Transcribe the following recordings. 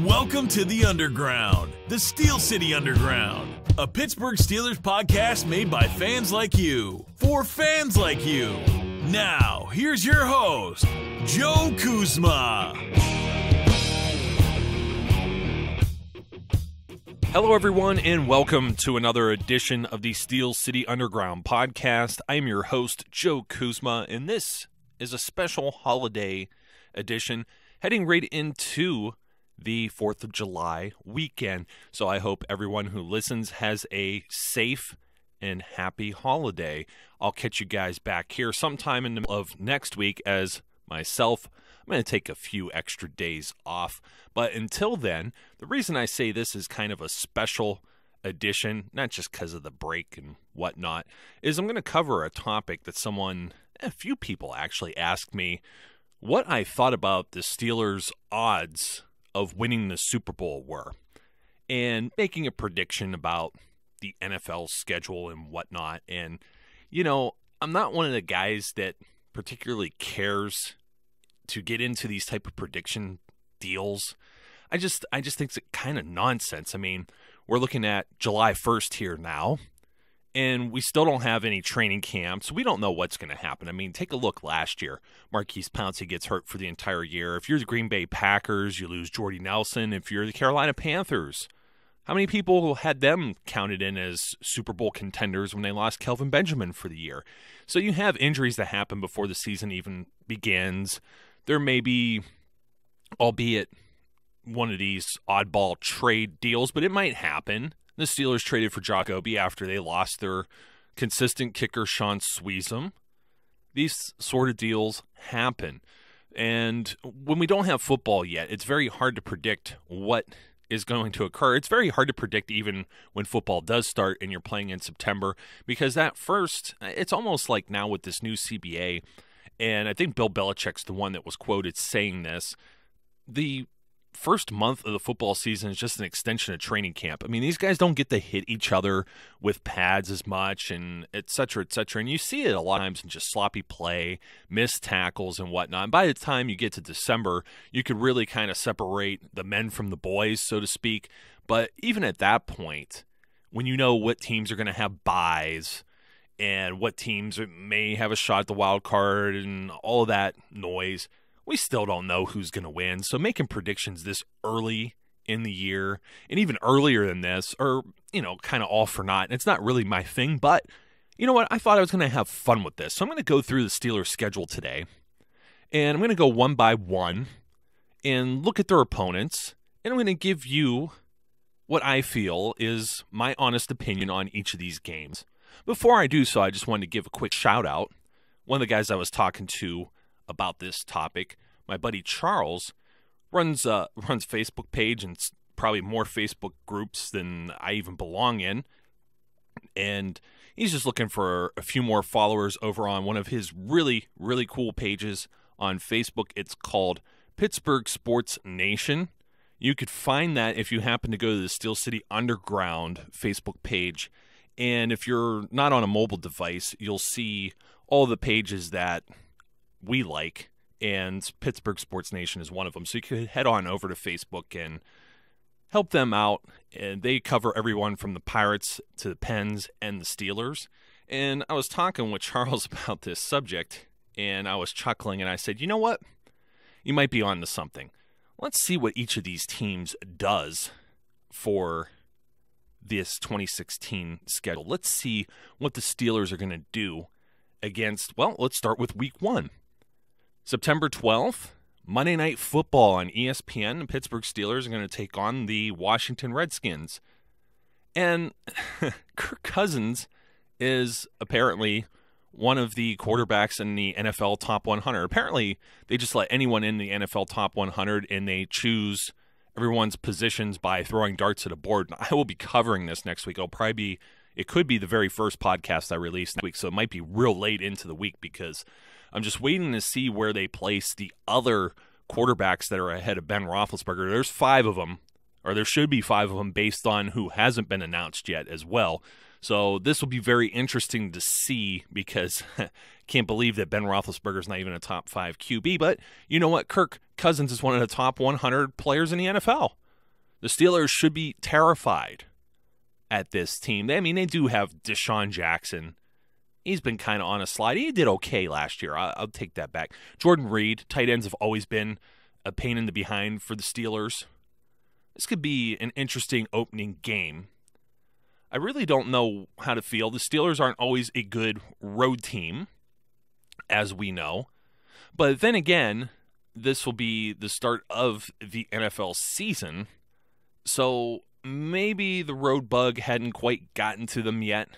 Welcome to the Underground, the Steel City Underground, a Pittsburgh Steelers podcast made by fans like you, for fans like you. Now, here's your host, Joe Kuzma. Hello, everyone, and welcome to another edition of the Steel City Underground podcast. I am your host, Joe Kuzma, and this is a special holiday edition heading right into the 4th of July weekend. So I hope everyone who listens has a safe and happy holiday. I'll catch you guys back here sometime in the middle of next week as myself. I'm going to take a few extra days off. But until then, the reason I say this is kind of a special edition, not just because of the break and whatnot, is I'm going to cover a topic that a few people actually asked me what I thought about the Steelers' odds of winning the Super Bowl were, and making a prediction about the NFL schedule and whatnot. And, you know, I'm not one of the guys that particularly cares to get into these type of prediction deals. I just think it's kind of nonsense. I mean, we're looking at July 1st here now, and we still don't have any training camps. We don't know what's going to happen. I mean, take a look last year. Marquise Pouncey gets hurt for the entire year. If you're the Green Bay Packers, you lose Jordy Nelson. If you're the Carolina Panthers, how many people had them counted in as Super Bowl contenders when they lost Kelvin Benjamin for the year? So you have injuries that happen before the season even begins. There may be, albeit one of these oddball trade deals, but it might happen. The Steelers traded for Jacoby after they lost their consistent kicker, Sean Sweezum. These sort of deals happen. And when we don't have football yet, it's very hard to predict what is going to occur. It's very hard to predict even when football does start and you're playing in September, because it's almost like now with this new CBA, and I think Bill Belichick's the one that was quoted saying this, the first month of the football season is just an extension of training camp. I mean, these guys don't get to hit each other with pads as much, and et cetera, et cetera. And you see it a lot of times in just sloppy play, missed tackles, and whatnot. And by the time you get to December, you could really kind of separate the men from the boys, so to speak. But even at that point, when you know what teams are going to have byes and what teams may have a shot at the wild card and all of that noise, we still don't know who's going to win. So making predictions this early in the year and even earlier than this are, kind of all for naught. And it's not really my thing, but you know what? I thought I was going to have fun with this. So I'm going to go through the Steelers schedule today, and I'm going to go one by one and look at their opponents, and I'm going to give you what I feel is my honest opinion on each of these games. Before I do so, I just wanted to give a quick shout out. One of the guys I was talking to about this topic, my buddy Charles, runs Facebook page and probably more Facebook groups than I even belong in, and he's just looking for a few more followers over on one of his really, really cool pages on Facebook. It's called Pittsburgh Sports Nation. You could find that if you happen to go to the Steel City Underground Facebook page, and if you're not on a mobile device, you'll see all the pages that we like, and Pittsburgh Sports Nation is one of them. So you could head on over to Facebook and help them out. And they cover everyone from the Pirates to the Pens and the Steelers. And I was talking with Charles about this subject, and I was chuckling, and I said, you know what? You might be on to something. Let's see what each of these teams does for this 2016 schedule. Let's see what the Steelers are going to do against, let's start with week 1. September 12th, Monday Night Football on ESPN. The Pittsburgh Steelers are going to take on the Washington Redskins. And Kirk Cousins is apparently one of the quarterbacks in the NFL Top 100. Apparently, they just let anyone in the NFL Top 100, and they choose everyone's positions by throwing darts at a board. And I will be covering this next week. It could be the very first podcast I release next week, so it might be real late into the week because I'm just waiting to see where they place the other quarterbacks that are ahead of Ben Roethlisberger. There's 5 of them, or there should be 5 of them based on who hasn't been announced yet as well. So this will be very interesting to see because can't believe that Ben Roethlisberger's not even a top 5 QB. But you know what? Kirk Cousins is one of the top 100 players in the NFL. The Steelers should be terrified at this team. They do have Deshaun Jackson. He's been kind of on a slide. He did okay last year. I'll take that back. Jordan Reed, tight ends have always been a pain in the behind for the Steelers. This could be an interesting opening game. I really don't know how to feel. The Steelers aren't always a good road team, as we know. But then again, this will be the start of the NFL season. So maybe the road bug hadn't quite gotten to them yet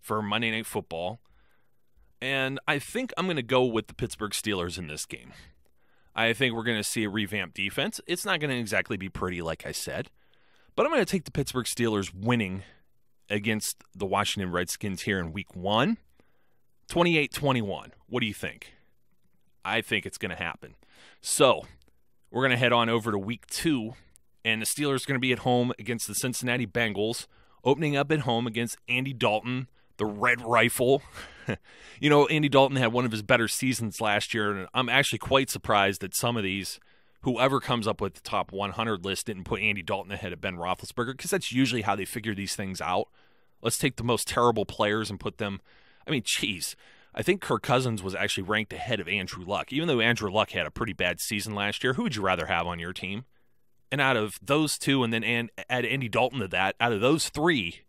for Monday Night Football. And I think I'm going to go with the Pittsburgh Steelers in this game. I think we're going to see a revamped defense. It's not going to exactly be pretty, like I said. But I'm going to take the Pittsburgh Steelers winning against the Washington Redskins here in Week 1. 28-21. What do you think? I think it's going to happen. So we're going to head on over to Week 2. And the Steelers are going to be at home against the Cincinnati Bengals, opening up at home against Andy Dalton, the Red Rifle. Andy Dalton had one of his better seasons last year, and I'm actually quite surprised that some of these, whoever comes up with the top 100 list, didn't put Andy Dalton ahead of Ben Roethlisberger, because that's usually how they figure these things out. Let's take the most terrible players and put them. I think Kirk Cousins was actually ranked ahead of Andrew Luck. Even though Andrew Luck had a pretty bad season last year, who would you rather have on your team? And out of those two, and then add Andy Dalton to that, out of those three,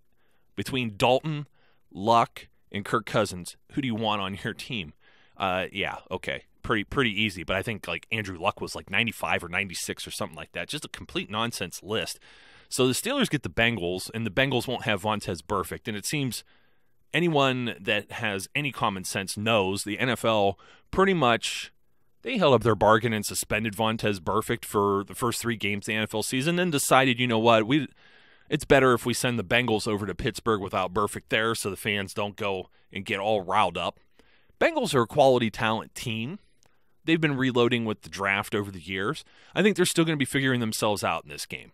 between Dalton, Luck, and Kirk Cousins, who do you want on your team? Okay, pretty easy. But I think Andrew Luck was 95 or 96 or something like that. Just a complete nonsense list. So the Steelers get the Bengals, and the Bengals won't have Vontaze Burfict. And it seems anyone that has any common sense knows the NFL pretty much. They held up their bargain and suspended Vontaze Burfict for the first 3 games of the NFL season, then decided, it's better if we send the Bengals over to Pittsburgh without Burfict there so the fans don't go and get all riled up. Bengals are a quality talent team. They've been reloading with the draft over the years. I think they're still going to be figuring themselves out in this game.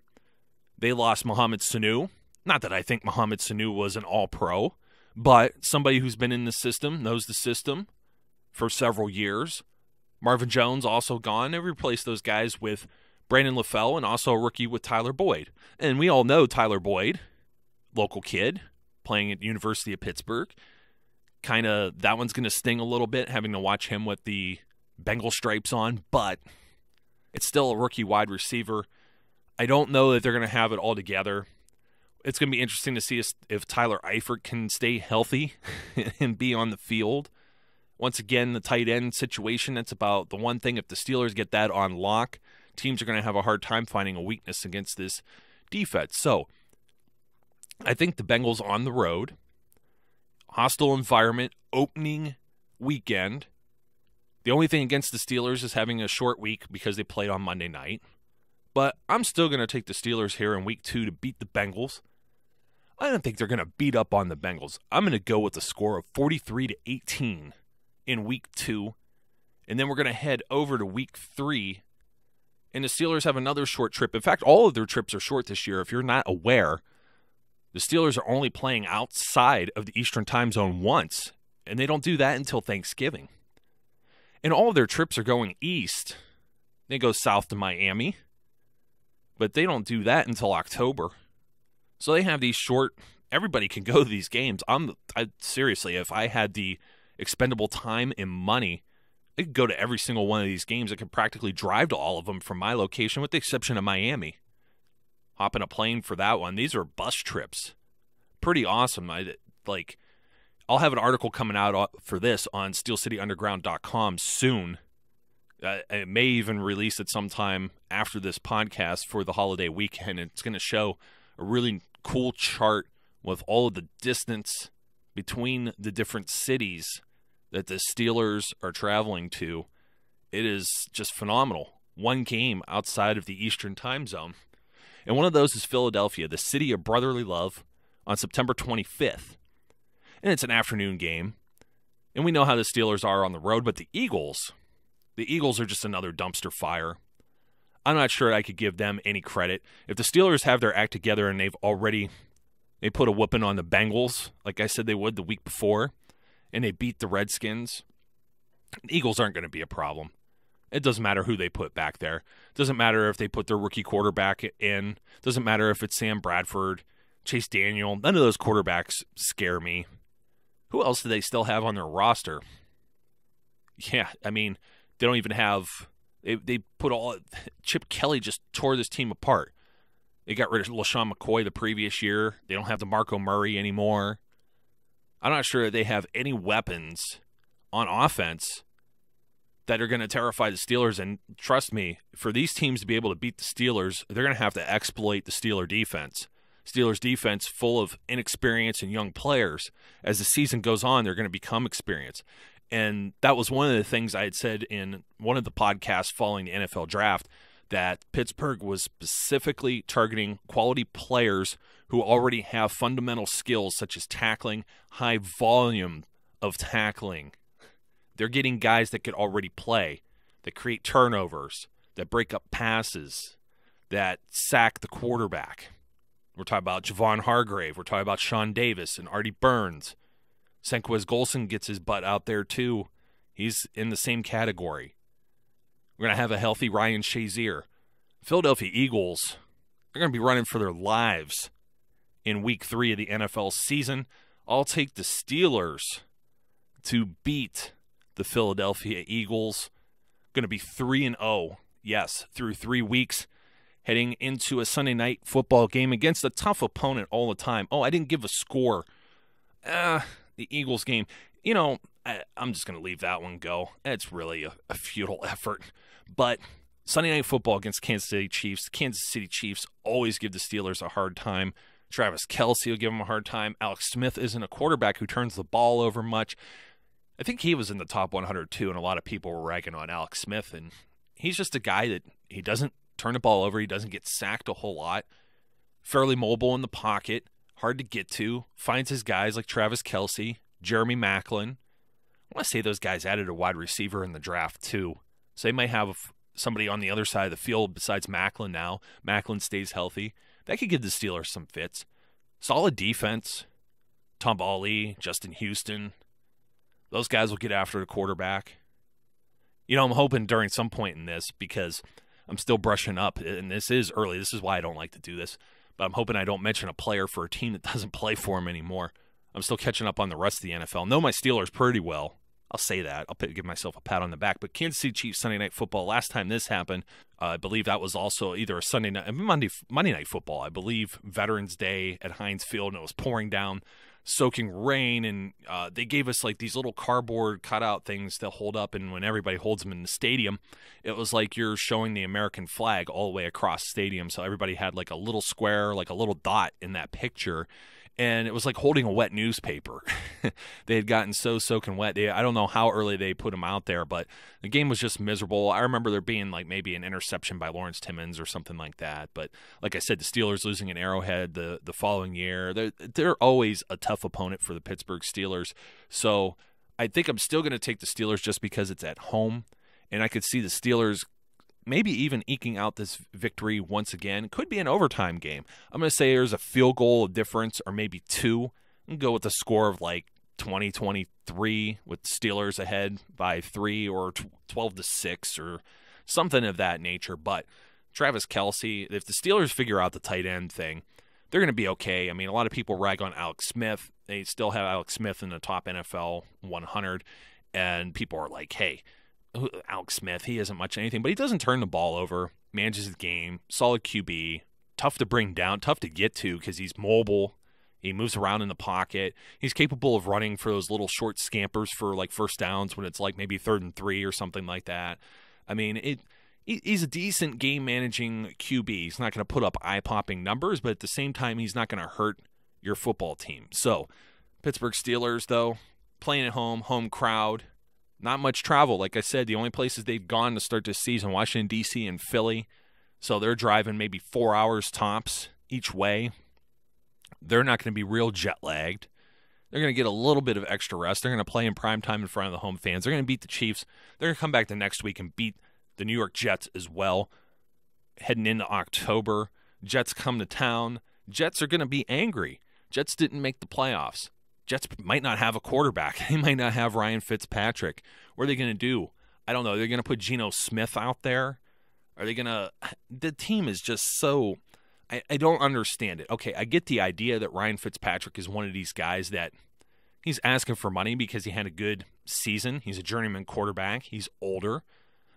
They lost Mohamed Sanu. Not that I think Mohamed Sanu was an all-pro, but somebody who's been in the system, knows the system for several years. Marvin Jones also gone. They replaced those guys with Brandon LaFell and also a rookie with Tyler Boyd. And we all know Tyler Boyd, local kid, playing at the University of Pittsburgh. That one's going to sting a little bit, having to watch him with the Bengal stripes on, but it's still a rookie wide receiver. I don't know that they're going to have it all together. It's going to be interesting to see if Tyler Eifert can stay healthy and be on the field. Once again, the tight end situation, that's about the one thing. If the Steelers get that on lock, teams are going to have a hard time finding a weakness against this defense. So I think the Bengals on the road, hostile environment, opening weekend. The only thing against the Steelers is having a short week because they played on Monday night. But I'm still going to take the Steelers here in Week 2 to beat the Bengals. I don't think they're going to beat up on the Bengals. I'm going to go with a score of 43-18 in Week 2. And then we're going to head over to Week 3. And the Steelers have another short trip. In fact, all of their trips are short this year. If you're not aware, the Steelers are only playing outside of the Eastern time zone once. And they don't do that until Thanksgiving. And all of their trips are going east. They go south to Miami. But they don't do that until October. So they have these short, everybody can go to these games. Seriously, if I had the expendable time and money, I could go to every single one of these games. I could practically drive to all of them from my location with the exception of Miami. Hop in a plane for that one. These are bus trips. Pretty awesome. I'll have an article coming out for this on SteelCityUnderground.com soon. It may even release it sometime after this podcast for the holiday weekend. It's going to show a really cool chart with all of the distance between the different cities that the Steelers are traveling to. It is just phenomenal. One game outside of the Eastern time zone. And one of those is Philadelphia, the city of brotherly love, on September 25th. And it's an afternoon game. And we know how the Steelers are on the road, but the Eagles are just another dumpster fire. I'm not sure I could give them any credit. If the Steelers have their act together and they put a whooping on the Bengals, like I said they would the week before, and they beat the Redskins, the Eagles aren't going to be a problem. It doesn't matter who they put back there. It doesn't matter if they put their rookie quarterback in. It doesn't matter if it's Sam Bradford, Chase Daniel. None of those quarterbacks scare me. Who else do they still have on their roster? Yeah, I mean, they don't even have – they put all – Chip Kelly just tore this team apart. They got rid of LaShawn McCoy the previous year. They don't have DeMarco Murray anymore. I'm not sure they have any weapons on offense that are going to terrify the Steelers. And trust me, for these teams to be able to beat the Steelers, they're going to have to exploit the Steeler defense. Steelers defense full of inexperience and young players. As the season goes on, they're going to become experienced. And that was one of the things I had said in one of the podcasts following the NFL draft, that Pittsburgh was specifically targeting quality players who already have fundamental skills such as tackling, high volume of tackling. They're getting guys that could already play, that create turnovers, that break up passes, that sack the quarterback. We're talking about Javon Hargrave. We're talking about Sean Davis and Artie Burns. Senquez Golson gets his butt out there too. He's in the same category. We're going to have a healthy Ryan Shazier. Philadelphia Eagles, they're going to be running for their lives in Week 3 of the NFL season. I'll take the Steelers to beat the Philadelphia Eagles. Going to be 3-0, yes, through 3 weeks, heading into a Sunday night football game against a tough opponent all the time. Oh, I didn't give a score. The Eagles game. You know, I'm just going to leave that one go. It's really a futile effort. But Sunday Night Football against Kansas City Chiefs. The Kansas City Chiefs always give the Steelers a hard time. Travis Kelce will give them a hard time. Alex Smith isn't a quarterback who turns the ball over much. I think he was in the top 100 too, and a lot of people were ragging on Alex Smith. And he's just a guy that he doesn't turn the ball over. He doesn't get sacked a whole lot. Fairly mobile in the pocket. Hard to get to. Finds his guys like Travis Kelce, Jeremy Maclin. I want to say those guys added a wide receiver in the draft too. So they might have somebody on the other side of the field besides Maclin now. Maclin stays healthy. That could give the Steelers some fits. Solid defense. Tom Bali, Justin Houston. Those guys will get after the quarterback. You know, I'm hoping during some point in this, because I'm still brushing up, and this is early. This is why I don't like to do this. But I'm hoping I don't mention a player for a team that doesn't play for him anymore. I'm still catching up on the rest of the NFL. Know my Steelers pretty well. I'll say that. I'll give myself a pat on the back. But Kansas City Chiefs Sunday Night Football, last time this happened, I believe that was also either a Monday Night Football. I believe Veterans Day at Heinz Field, and it was pouring down, soaking rain, and they gave us like these little cardboard cutout things to hold up, and when everybody holds them in the stadium, it was like you're showing the American flag all the way across the stadium. So everybody had like a little square, like a little dot in that picture. And it was like holding a wet newspaper. They had gotten so soaking wet. I don't know how early they put them out there, but the game was just miserable. I remember there being like maybe an interception by Lawrence Timmons or something like that. But like I said, the Steelers losing in Arrowhead the following year, they're always a tough opponent for the Pittsburgh Steelers. So I think I'm still going to take the Steelers just because it's at home. And I could see the Steelers maybe even eking out this victory once again. Could be an overtime game. I'm going to say there's a field goal difference or maybe two. And go with a score of like 20-23 with Steelers ahead by 3 or 12-6 or something of that nature. But Travis Kelce, if the Steelers figure out the tight end thing, they're going to be okay. I mean, a lot of people rag on Alex Smith. They still have Alex Smith in the top NFL 100. And people are like, hey, Alex Smith, he isn't much anything, but he doesn't turn the ball over, manages the game, solid QB, tough to bring down, tough to get to because he's mobile. He moves around in the pocket. He's capable of running for those little short scampers for like first downs when it's like maybe 3rd and 3 or something like that. I mean, he's a decent game-managing QB. He's not going to put up eye-popping numbers, but at the same time, he's not going to hurt your football team. So, Pittsburgh Steelers, though, playing at home, home crowd. Not much travel. Like I said, the only places they've gone to start this season, Washington, D.C. and Philly. So they're driving maybe 4 hours tops each way. They're not going to be real jet-lagged. They're going to get a little bit of extra rest. They're going to play in prime time in front of the home fans. They're going to beat the Chiefs. They're going to come back the next week and beat the New York Jets as well. Heading into October, Jets come to town. Jets are going to be angry. Jets didn't make the playoffs. Jets might not have a quarterback. They might not have Ryan Fitzpatrick. What are they going to do? I don't know. They're going to put Geno Smith out there. Are they going to – the team is just so – I don't understand it. Okay, I get the idea that Ryan Fitzpatrick is one of these guys that he's asking for money because he had a good season. He's a journeyman quarterback. He's older.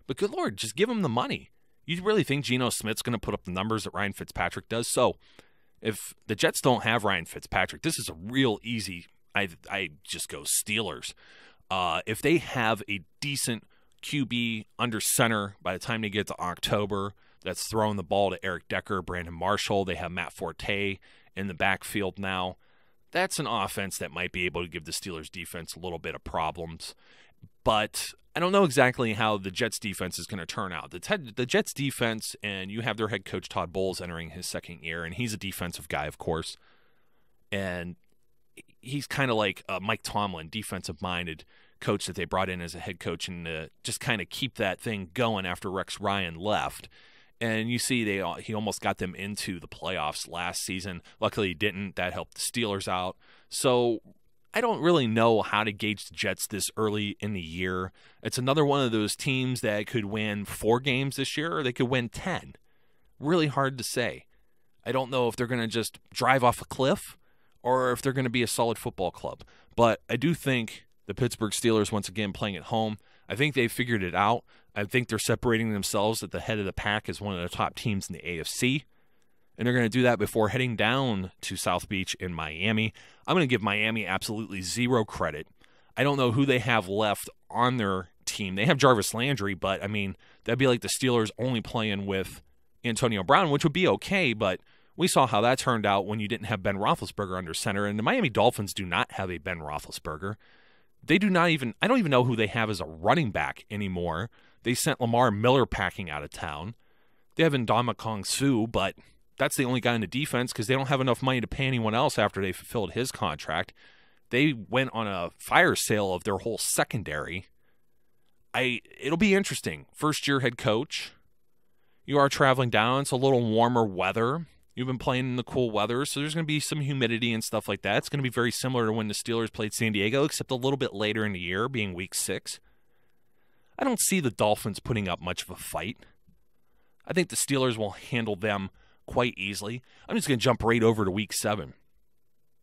But good Lord, just give him the money. You really think Geno Smith's going to put up the numbers that Ryan Fitzpatrick does? So if the Jets don't have Ryan Fitzpatrick, this is a real easy – I just go Steelers. If they have a decent QB under center by the time they get to October that's throwing the ball to Eric Decker, Brandon Marshall, they have Matt Forte in the backfield now, that's an offense that might be able to give the Steelers defense a little bit of problems. But I don't know exactly how the Jets defense is going to turn out. The Jets defense, and you have their head coach Todd Bowles entering his second year, and he's a defensive guy, of course. And he's kind of like a Mike Tomlin, defensive-minded coach that they brought in as a head coach and just kind of keep that thing going after Rex Ryan left. And you see he almost got them into the playoffs last season. Luckily he didn't. That helped the Steelers out. So I don't really know how to gauge the Jets this early in the year. It's another one of those teams that could win 4 games this year or they could win 10. Really hard to say. I don't know if they're going to just drive off a cliff or if they're going to be a solid football club. But I do think the Pittsburgh Steelers, once again, playing at home, I think they've figured it out. I think they're separating themselves at the head of the pack as one of the top teams in the AFC. And they're going to do that before heading down to South Beach in Miami. I'm going to give Miami absolutely zero credit. I don't know who they have left on their team. They have Jarvis Landry, but, I mean, that'd be like the Steelers only playing with Antonio Brown, which would be okay, but we saw how that turned out when you didn't have Ben Roethlisberger under center, and the Miami Dolphins do not have a Ben Roethlisberger. They do not even – I don't even know who they have as a running back anymore. They sent Lamar Miller packing out of town. They have Ndamukong Suh, but that's the only guy in the defense because they don't have enough money to pay anyone else after they fulfilled his contract. They went on a fire sale of their whole secondary. It'll be interesting. First-year head coach. You are traveling down. It's a little warmer weather. You've been playing in the cool weather, so there's going to be some humidity and stuff like that. It's going to be very similar to when the Steelers played San Diego, except a little bit later in the year, being Week 6. I don't see the Dolphins putting up much of a fight. I think the Steelers will handle them quite easily. I'm just going to jump right over to Week 7.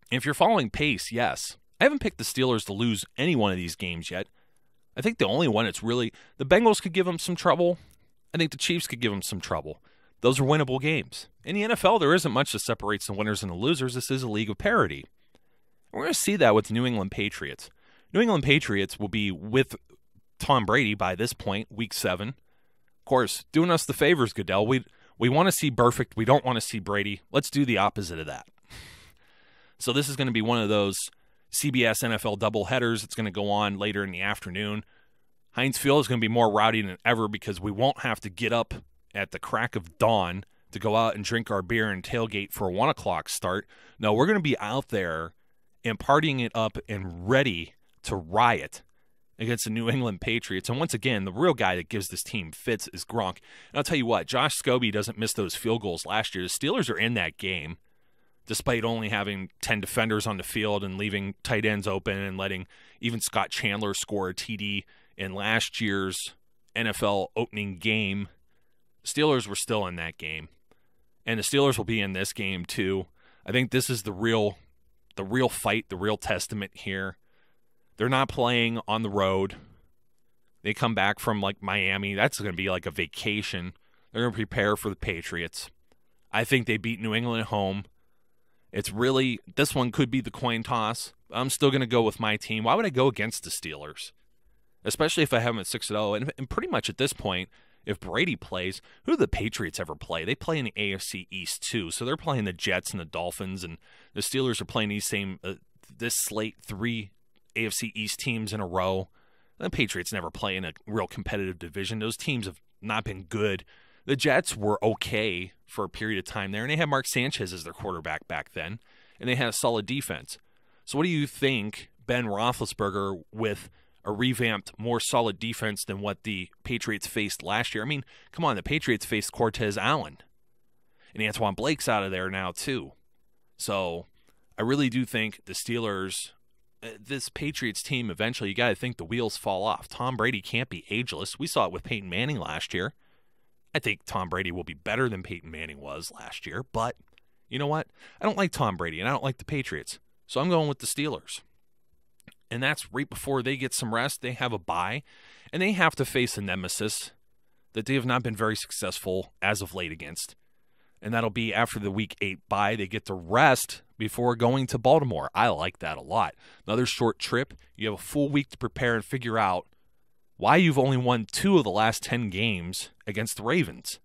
If you're following pace, yes. I haven't picked the Steelers to lose any one of these games yet. I think the only one it's really – the Bengals could give them some trouble. I think the Chiefs could give them some trouble. Those are winnable games. In the NFL, there isn't much that separates the winners and the losers. This is a league of parity. We're going to see that with the New England Patriots. New England Patriots will be with Tom Brady by this point, Week 7. Of course, doing us the favors, Goodell. We want to see perfect. We don't want to see Brady. Let's do the opposite of that. So this is going to be one of those CBS NFL doubleheaders. It's going to go on later in the afternoon. Heinz Field is going to be more rowdy than ever because we won't have to get up at the crack of dawn to go out and drink our beer and tailgate for a 1 o'clock start. No, we're going to be out there and partying it up and ready to riot against the New England Patriots. And once again, the real guy that gives this team fits is Gronk. And I'll tell you what, Josh Scobie doesn't miss those field goals last year. The Steelers are in that game, despite only having 10 defenders on the field and leaving tight ends open and letting even Scott Chandler score a TD in last year's NFL opening game. The Steelers were still in that game. And the Steelers will be in this game too. I think this is the real fight, the real testament here. They're not playing on the road. They come back from like Miami. That's going to be like a vacation. They're going to prepare for the Patriots. I think they beat New England at home. It's really, this one could be the coin toss. I'm still going to go with my team. Why would I go against the Steelers? Especially if I have them at 6-0. And pretty much at this point, if Brady plays, who do the Patriots ever play? They play in the AFC East too. So they're playing the Jets and the Dolphins, and the Steelers are playing these same, this slate, 3 AFC East teams in a row. The Patriots never play in a real competitive division. Those teams have not been good. The Jets were okay for a period of time there, and they had Mark Sanchez as their quarterback back then, and they had a solid defense. So what do you think Ben Roethlisberger with a revamped, more solid defense than what the Patriots faced last year? I mean, come on, the Patriots faced Cortez Allen, and Antoine Blake's out of there now too. So I really do think the Steelers, this Patriots team, eventually you got to think the wheels fall off. Tom Brady can't be ageless. We saw it with Peyton Manning last year. I think Tom Brady will be better than Peyton Manning was last year, but you know what? I don't like Tom Brady, and I don't like the Patriots, so I'm going with the Steelers. And that's right before they get some rest. They have a bye, and they have to face a nemesis that they have not been very successful as of late against. And that'll be after the Week 8 bye. They get to rest before going to Baltimore. I like that a lot. Another short trip. You have a full week to prepare and figure out why you've only won 2 of the last 10 games against the Ravens,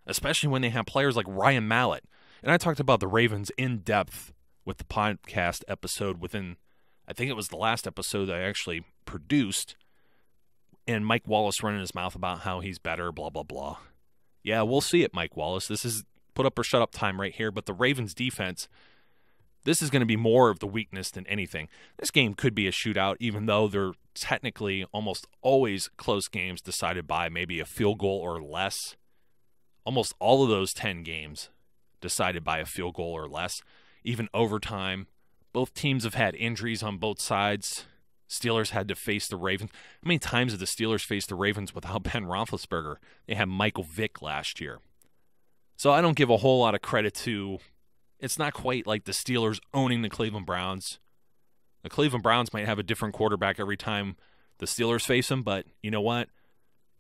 especially when they have players like Ryan Mallett. And I talked about the Ravens in depth with the podcast episode within, I think it was the last episode that I actually produced, and Mike Wallace running his mouth about how he's better, blah, blah, blah. Yeah, we'll see it, Mike Wallace. This is put up or shut up time right here, but the Ravens defense, this is going to be more of the weakness than anything. This game could be a shootout, even though they're technically almost always close games decided by maybe a field goal or less. Almost all of those 10 games decided by a field goal or less, even overtime. Both teams have had injuries on both sides. Steelers had to face the Ravens. How many times have the Steelers faced the Ravens without Ben Roethlisberger? They had Michael Vick last year. So I don't give a whole lot of credit to, it's not quite like the Steelers owning the Cleveland Browns. The Cleveland Browns might have a different quarterback every time the Steelers face them, but you know what?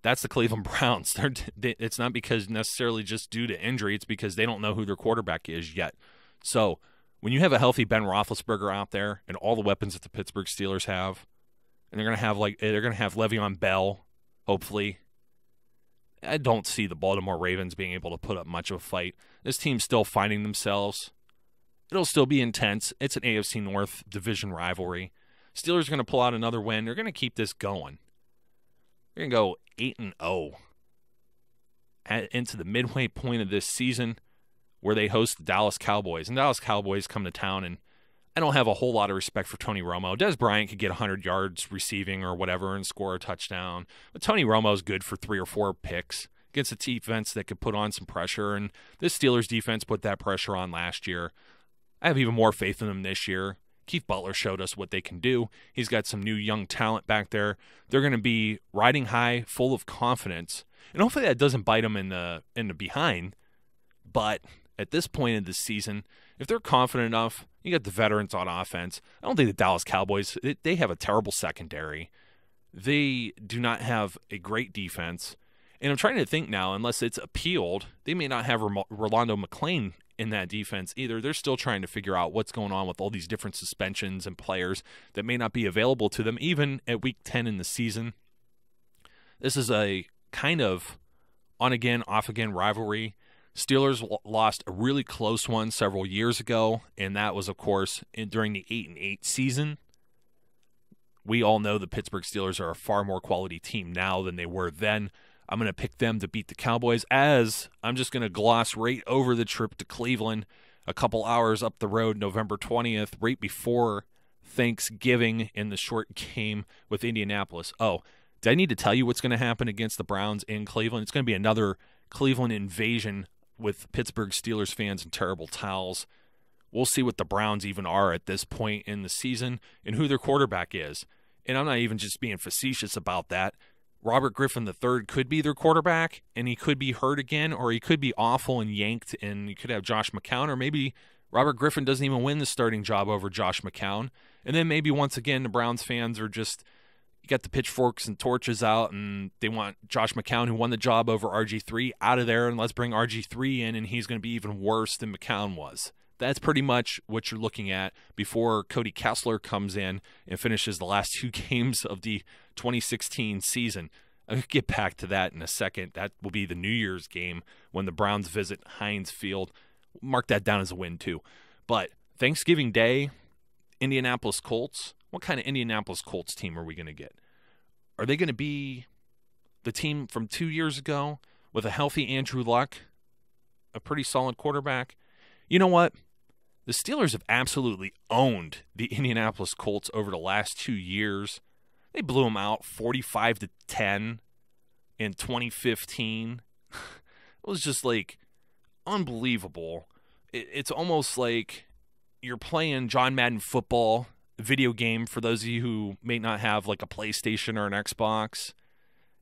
That's the Cleveland Browns. It's not because necessarily just due to injury. It's because they don't know who their quarterback is yet. So when you have a healthy Ben Roethlisberger out there and all the weapons that the Pittsburgh Steelers have, and they're going to have Le'Veon Bell, hopefully, I don't see the Baltimore Ravens being able to put up much of a fight. This team's still finding themselves. It'll still be intense. It's an AFC North division rivalry. Steelers are going to pull out another win. They're going to keep this going. They're going to go 8-0 into the midway point of this season where they host the Dallas Cowboys. And Dallas Cowboys come to town, and I don't have a whole lot of respect for Tony Romo. Des Bryant could get 100 yards receiving or whatever and score a touchdown. But Tony Romo's good for 3 or 4 picks against a defense that could put on some pressure. And this Steelers defense put that pressure on last year. I have even more faith in them this year. Keith Butler showed us what they can do. He's got some new young talent back there. They're going to be riding high, full of confidence. And hopefully that doesn't bite them in the behind. But at this point in the season, if they're confident enough, you got the veterans on offense. I don't think the Dallas Cowboys, they have a terrible secondary. They do not have a great defense. And I'm trying to think now, unless it's appealed, they may not have Rolando McClain in that defense either. They're still trying to figure out what's going on with all these different suspensions and players that may not be available to them, even at Week 10 in the season. This is a kind of on-again, off-again rivalry. Steelers lost a really close one several years ago, and that was, of course, during the 8-8 season. We all know the Pittsburgh Steelers are a far more quality team now than they were then. I'm going to pick them to beat the Cowboys, as I'm just going to gloss right over the trip to Cleveland a couple hours up the road, November 20th, right before Thanksgiving in the short game with Indianapolis. Oh, did I need to tell you what's going to happen against the Browns in Cleveland? It's going to be another Cleveland invasion with Pittsburgh Steelers fans and terrible towels. We'll see what the Browns even are at this point in the season and who their quarterback is. And I'm not even just being facetious about that. Robert Griffin III could be their quarterback, and he could be hurt again, or he could be awful and yanked, and you could have Josh McCown, or maybe Robert Griffin doesn't even win the starting job over Josh McCown. And then maybe once again the Browns fans are just, you got the pitchforks and torches out, and they want Josh McCown, who won the job over RG3, out of there, and let's bring RG3 in, and he's going to be even worse than McCown was. That's pretty much what you're looking at before Cody Kessler comes in and finishes the last 2 games of the 2016 season. I'll get back to that in a second. That will be the New Year's game when the Browns visit Heinz Field. Mark that down as a win, too. But Thanksgiving Day, Indianapolis Colts. What kind of Indianapolis Colts team are we going to get? Are they going to be the team from 2 years ago with a healthy Andrew Luck, a pretty solid quarterback? You know what? The Steelers have absolutely owned the Indianapolis Colts over the last 2 years. They blew them out 45-10 in 2015. It was just like unbelievable. It's almost like you're playing John Madden football video game for those of you who may not have like a PlayStation or an Xbox.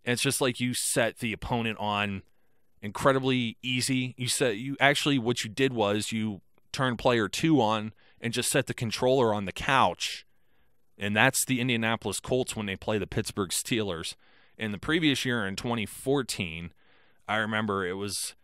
And it's just like you set the opponent on incredibly easy. What you did was you turned player 2 on and just set the controller on the couch. And that's the Indianapolis Colts when they play the Pittsburgh Steelers. In the previous year, in 2014, I remember it was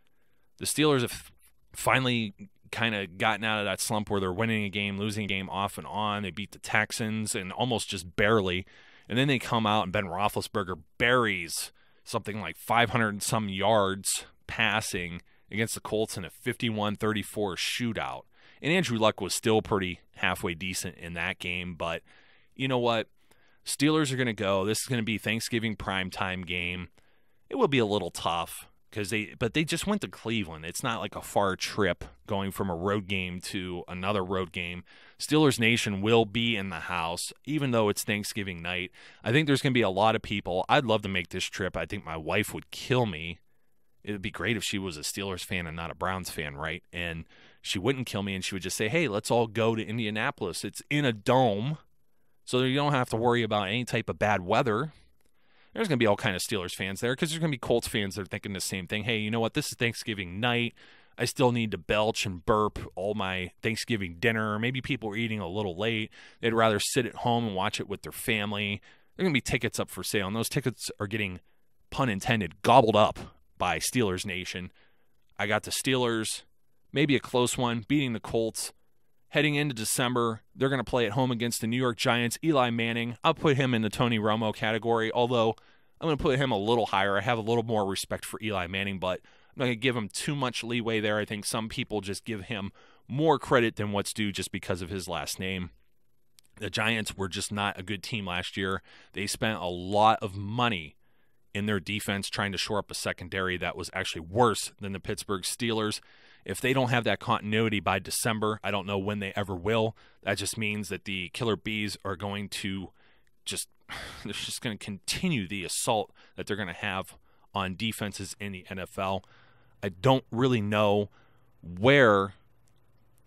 the Steelers have finally kind of gotten out of that slump where they're winning a game, losing a game off and on. They beat the Texans and almost just barely. And then they come out and Ben Roethlisberger buries something like 500 and some yards passing against the Colts in a 51-34 shootout. And Andrew Luck was still pretty halfway decent in that game. But you know what? Steelers are going to go. This is going to be Thanksgiving primetime game. It will be a little tough but they just went to Cleveland. It's not like a far trip going from a road game to another road game. Steelers Nation will be in the house, even though it's Thanksgiving night. I think there's going to be a lot of people. I'd love to make this trip. I think my wife would kill me. It would be great if she was a Steelers fan and not a Browns fan, right? And she wouldn't kill me, and she would just say, hey, let's all go to Indianapolis. It's in a dome, so you don't have to worry about any type of bad weather. There's going to be all kind of Steelers fans there because there's going to be Colts fans that are thinking the same thing. Hey, you know what? This is Thanksgiving night. I still need to belch and burp all my Thanksgiving dinner. Maybe people are eating a little late. They'd rather sit at home and watch it with their family. There are going to be tickets up for sale, and those tickets are getting, pun intended, gobbled up by Steelers Nation. I got the Steelers, maybe a close one, beating the Colts. Heading into December, they're going to play at home against the New York Giants. Eli Manning, I'll put him in the Tony Romo category, although I'm going to put him a little higher. I have a little more respect for Eli Manning, but I'm not going to give him too much leeway there. I think some people just give him more credit than what's due just because of his last name. The Giants were just not a good team last year. They spent a lot of money in their defense trying to shore up a secondary that was actually worse than the Pittsburgh Steelers. If they don't have that continuity by December, I don't know when they ever will. That just means that the Killer Bees are going to they're just going to continue the assault that they're going to have on defenses in the NFL. I don't really know where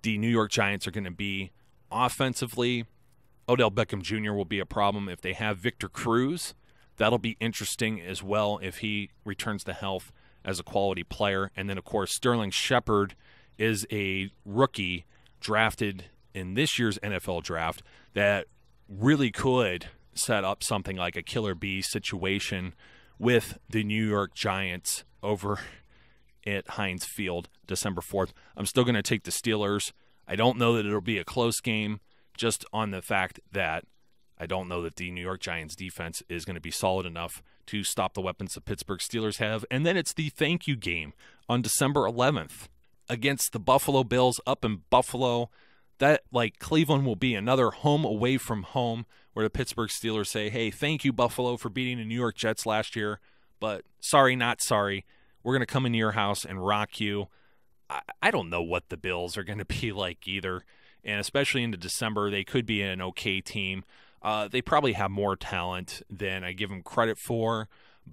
the New York Giants are going to be offensively. Odell Beckham Jr. will be a problem. If they have Victor Cruz, that'll be interesting as well if he returns to health as a quality player. And then, of course, Sterling Shepard is a rookie drafted in this year's NFL draft that really could set up something like a Killer Bee situation with the New York Giants over at Heinz Field December 4th. I'm still going to take the Steelers. I don't know that it'll be a close game just on the fact that I don't know that the New York Giants defense is going to be solid enough to stop the weapons the Pittsburgh Steelers have. And then it's the thank you game on December 11th against the Buffalo Bills up in Buffalo. That, like Cleveland, will be another home away from home where the Pittsburgh Steelers say, hey, thank you, Buffalo, for beating the New York Jets last year, but sorry, not sorry. We're going to come into your house and rock you. I don't know what the Bills are going to be like either, and especially into December, they could be an okay team. They probably have more talent than I give them credit for,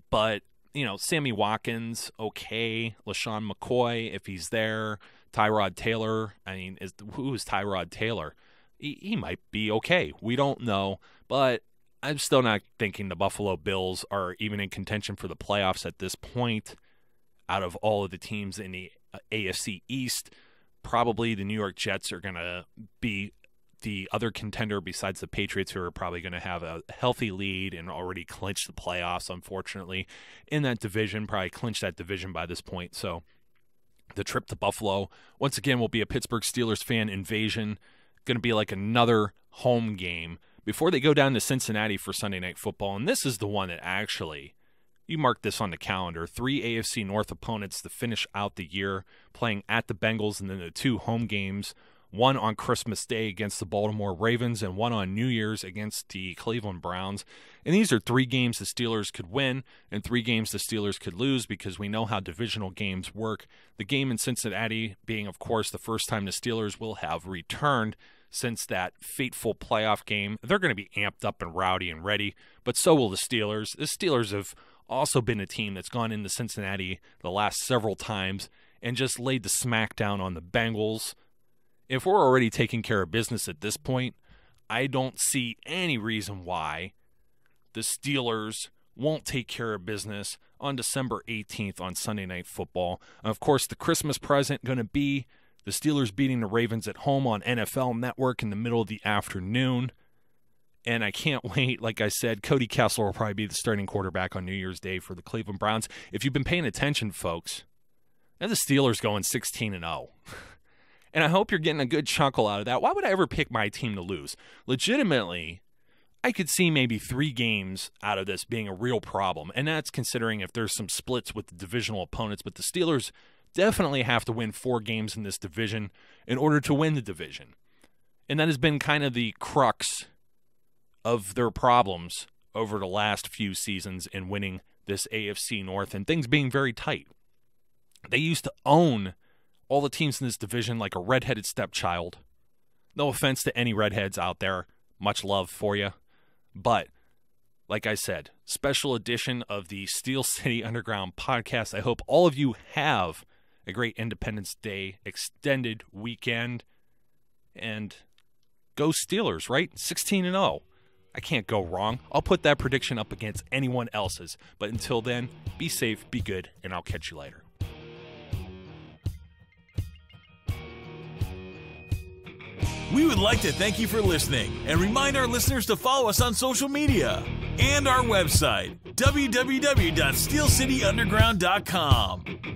but, you know, Sammy Watkins, okay. LaShawn McCoy, if he's there. Tyrod Taylor, I mean, who is Tyrod Taylor? He might be okay. We don't know, but I'm still not thinking the Buffalo Bills are even in contention for the playoffs at this point. Out of all of the teams in the AFC East, probably the New York Jets are going to be the other contender besides the Patriots, who are probably going to have a healthy lead and already clinched the playoffs, unfortunately, in that division, probably clinched that division by this point. So the trip to Buffalo, once again, will be a Pittsburgh Steelers fan invasion. Going to be like another home game before they go down to Cincinnati for Sunday Night Football. And this is the one that actually, you mark this on the calendar, 3 AFC North opponents to finish out the year, playing at the Bengals, and then the 2 home games, one on Christmas Day against the Baltimore Ravens and one on New Year's against the Cleveland Browns. And these are 3 games the Steelers could win and 3 games the Steelers could lose, because we know how divisional games work. The game in Cincinnati being, of course, the first time the Steelers will have returned since that fateful playoff game. They're going to be amped up and rowdy and ready, but so will the Steelers. The Steelers have also been a team that's gone into Cincinnati the last several times and just laid the smack down on the Bengals. If we're already taking care of business at this point, I don't see any reason why the Steelers won't take care of business on December 18th on Sunday Night Football. Of course, the Christmas present going to be the Steelers beating the Ravens at home on NFL Network in the middle of the afternoon. And I can't wait. Like I said, Cody Kessler will probably be the starting quarterback on New Year's Day for the Cleveland Browns. If you've been paying attention, folks, now the Steelers going 16-0. And I hope you're getting a good chuckle out of that. Why would I ever pick my team to lose? Legitimately, I could see maybe 3 games out of this being a real problem. And that's considering if there's some splits with the divisional opponents. But the Steelers definitely have to win 4 games in this division in order to win the division. And that has been kind of the crux of their problems over the last few seasons in winning this AFC North and things being very tight. They used to own all the teams in this division like a redheaded stepchild. No offense to any redheads out there. Much love for you. But, like I said, special edition of the Steel City Underground podcast. I hope all of you have a great Independence Day extended weekend. And go Steelers, right? 16-0. I can't go wrong. I'll put that prediction up against anyone else's. But until then, be safe, be good, and I'll catch you later. We would like to thank you for listening and remind our listeners to follow us on social media and our website, www.steelcityunderground.com.